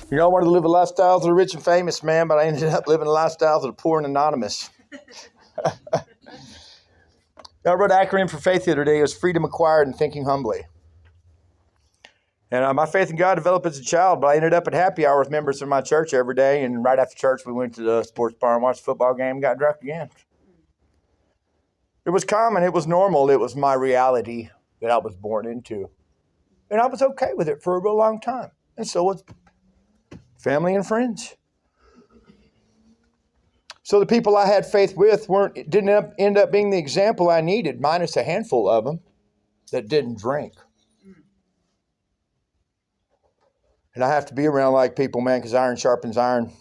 You know, I wanted to live a lifestyle of the rich and famous, man, but I ended up living a lifestyle of the poor and anonymous. I wrote an acronym for faith the other day. It was freedom acquired and thinking humbly. And my faith in God developed as a child, but I ended up at happy hour with members of my church every day. And right after church, we went to the sports bar and watched the football game and got drunk again. It was common. It was normal. It was my reality that I was born into. And I was okay with it for a real long time. And so was family and friends. So the people I had faith with didn't end up being the example I needed, minus a handful of them that didn't drink. And I have to be around like people, man, because iron sharpens iron.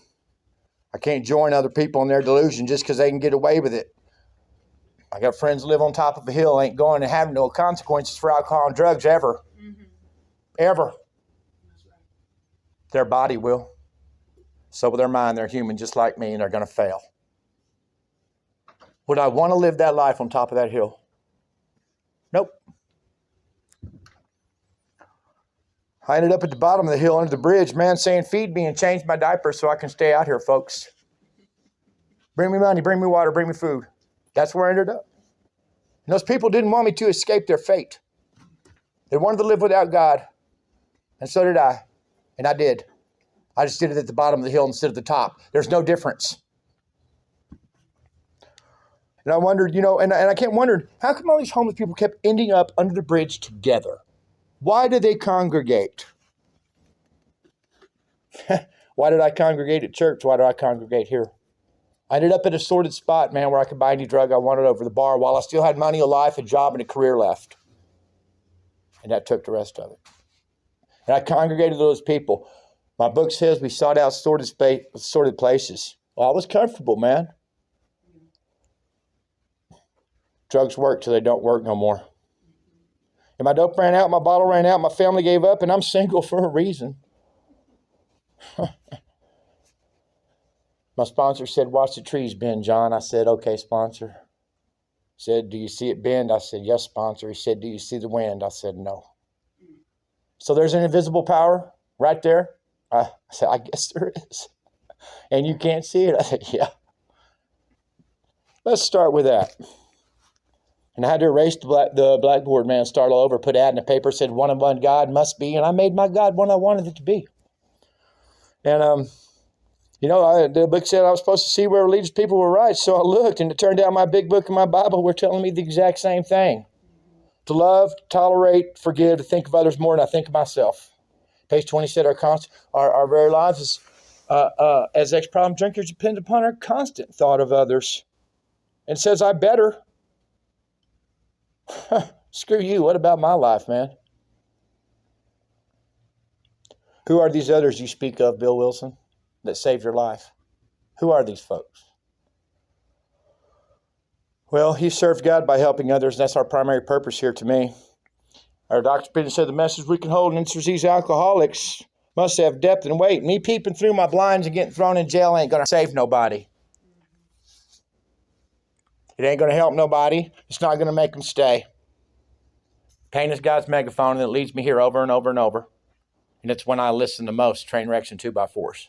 I can't join other people in their delusion just because they can get away with it. I got friends who live on top of a hill, ain't going to have no consequences for alcohol and drugs ever. Mm-hmm. Ever. That's right. Their body will. So with their mind, they're human just like me, and they're going to fail. Would I want to live that life on top of that hill? Nope. I ended up at the bottom of the hill under the bridge, man saying, feed me and change my diaper so I can stay out here, folks. Bring me money, bring me water, bring me food. That's where I ended up. And those people didn't want me to escape their fate. They wanted to live without God. And so did I. And I did. I just did it at the bottom of the hill instead of the top. There's no difference. And I wondered, and I kept wondering, how come all these homeless people kept ending up under the bridge together? Why did they congregate? Why did I congregate at church? Why did I congregate here? I ended up at a sordid spot, man, where I could buy any drug I wanted over the bar while I still had money, a life, a job, and a career left. And that took the rest of it. And I congregated those people. My book says we sought out sordid places. Well, I was comfortable, man. Drugs work till they don't work no more. And my dope ran out, my bottle ran out, my family gave up, and I'm single for a reason. My sponsor said, watch the trees bend, John. I said, okay, sponsor. He said, do you see it bend? I said, yes, sponsor. He said, do you see the wind? I said, no. So there's an invisible power right there. I said, I guess there is. And you can't see it? I said, yeah. Let's start with that. And I had to erase the blackboard, man, start all over, put ad in the paper, said one and one God must be, and I made my God what I wanted it to be. And, the book said I was supposed to see where religious people were right, so I looked, and it turned out my big book and my Bible were telling me the exact same thing. To love, to tolerate, forgive, to think of others more than I think of myself. Page 20 said our very lives as ex-problem drinkers depend upon our constant thought of others. And says, I better. Screw you. What about my life, man? Who are these others you speak of, Bill Wilson, that saved your life? Who are these folks? Well, he served God by helping others, and that's our primary purpose here to me. Our Dr. Peter said the message we can hold against these alcoholics must have depth and weight. Me peeping through my blinds and getting thrown in jail ain't going to save nobody. It ain't going to help nobody. It's not going to make them stay. Pain is God's megaphone, and it leads me here over and over and over. And it's when I listen the most, train wrecks and 2x4s.